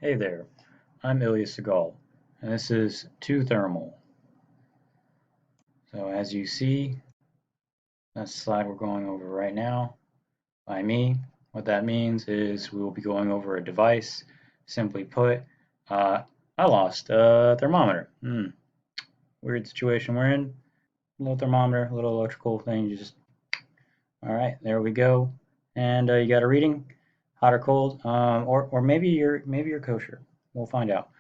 Hey there, I'm Ilya Segal, and this is 2 Thermal. So as you see, that's the slide we're going over right now by me. What that means is we will be going over a device. Simply put, uh, I lost a thermometer. Weird situation we're in. A little thermometer, a little electrical thing. All right, there we go. And you got a reading, hot or cold, or maybe you're kosher. We'll find out.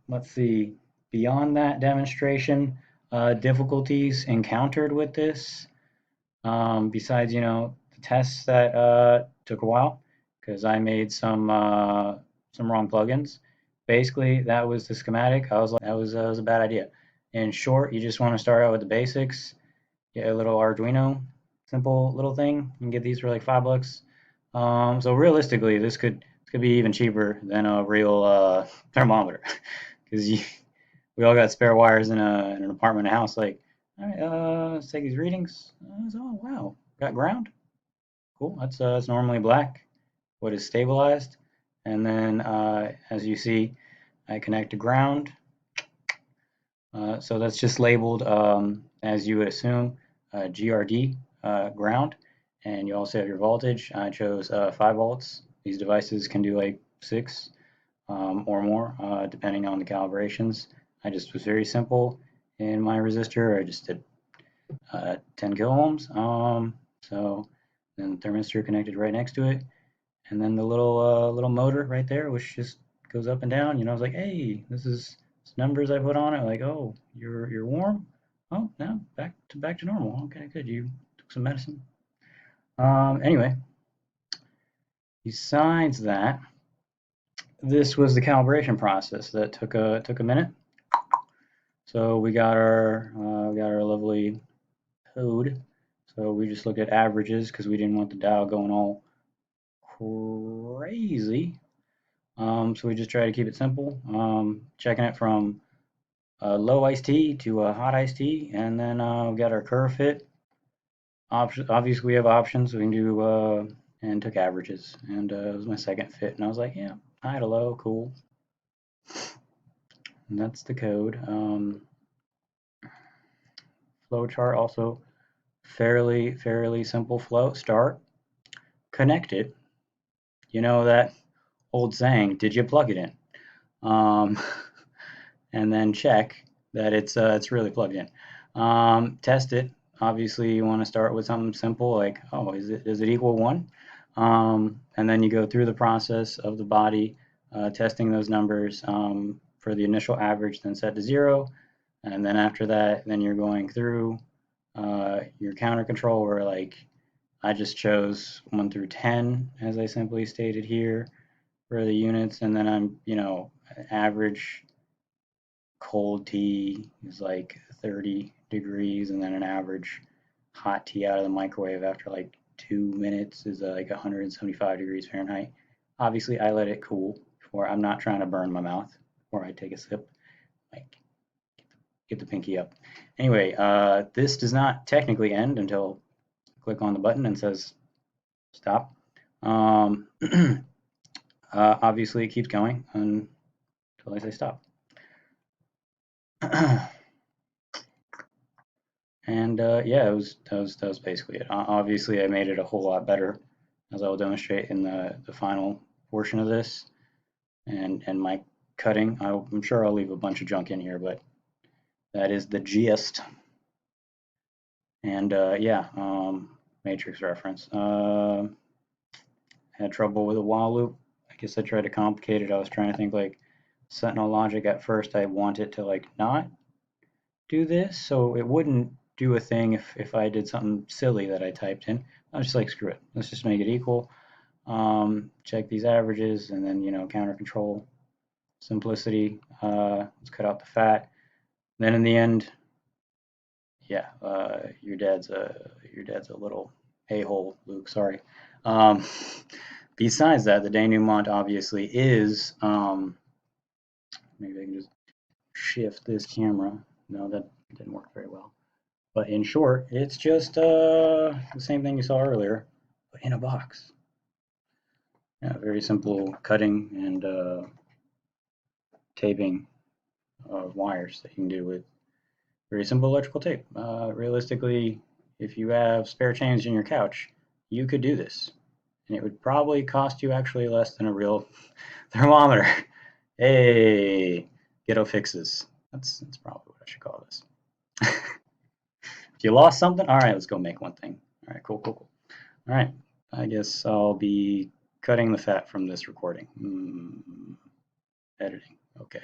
Let's see. Beyond that demonstration, difficulties encountered with this, besides, the tests that took a while because I made some wrong plugins. Basically, that was the schematic. I was like, that was a bad idea. In short, you just want to start out with the basics. Get a little Arduino, simple little thing. You can get these for like $5. So realistically, this could be even cheaper than a real thermometer, because we all got spare wires in an apartment, a house. Like, all right, let's take these readings. Oh wow, got ground. Cool. That's normally black. What is stabilized, and then as you see, I connect to ground. So that's just labeled as you would assume, GRD, ground, and you also have your voltage. I chose 5 volts. These devices can do like 6 or more, depending on the calibrations. I just was very simple in my resistor. I just did 10 kilo ohms. So then the thermistor connected right next to it, and then the little motor right there, which just goes up and down. I was like, hey, this is numbers I put on it. Like, oh, you're warm. Oh, no, back to normal. Okay, good. You took some medicine. Anyway, besides that, this was the calibration process that took a minute. So we got our lovely code. So we just looked at averages because we didn't want the dial going all crazy. So we just try to keep it simple, checking it from low iced tea to a hot iced tea, and then we got our curve fit. Obviously, we have options. We can do and took averages, and it was my second fit, and I was like, yeah, high to low, cool. And that's the code. Flow chart also fairly simple flow. Start, connect it. You know that old saying, did you plug it in? Um, and then check that it's really plugged in. Test it. Obviously, you want to start with something simple like, oh, does it equal 1? And then you go through the process of the body, testing those numbers for the initial average, then set to 0. And then after that, then you're going through your counter control, where like I just chose 1 through 10, as I simply stated here for the units, and then I'm, average cold tea is like 30 degrees, and then an average hot tea out of the microwave after like 2 minutes is like 175 degrees Fahrenheit. Obviously, I let it cool before. I'm not trying to burn my mouth before I take a sip. Like, get the pinky up. Anyway, this does not technically end until I click on the button and says stop. Obviously, it keeps going until I say stop. And yeah, that was basically it. Obviously, I made it a whole lot better, as I will demonstrate in the final portion of this, and my cutting. I'm sure I'll leave a bunch of junk in here, but that is the gist. And yeah, matrix reference. Had trouble with a while loop. I guess I tried to complicate it. I was trying to think like Sentinel logic. At first, I wanted to like not do this, so it wouldn't do a thing if I did something silly that I typed in. I was just like, screw it, let's just make it equal. Check these averages, and then counter control, simplicity. Let's cut out the fat. Then in the end, yeah, your dad's a little a-hole, Luke. Sorry. Um, besides that, the denouement obviously is. Maybe I can just shift this camera. No, that didn't work very well. But in short, it's just the same thing you saw earlier, but in a box. Yeah, very simple cutting and taping of wires that you can do with very simple electrical tape. Realistically, if you have spare change in your couch, you could do this. And it would probably cost you actually less than a real thermometer. Hey, ghetto fixes. That's probably what I should call this. If you lost something, all right, let's go make one thing. All right, cool. All right, I guess I'll be cutting the fat from this recording. Editing. Okay.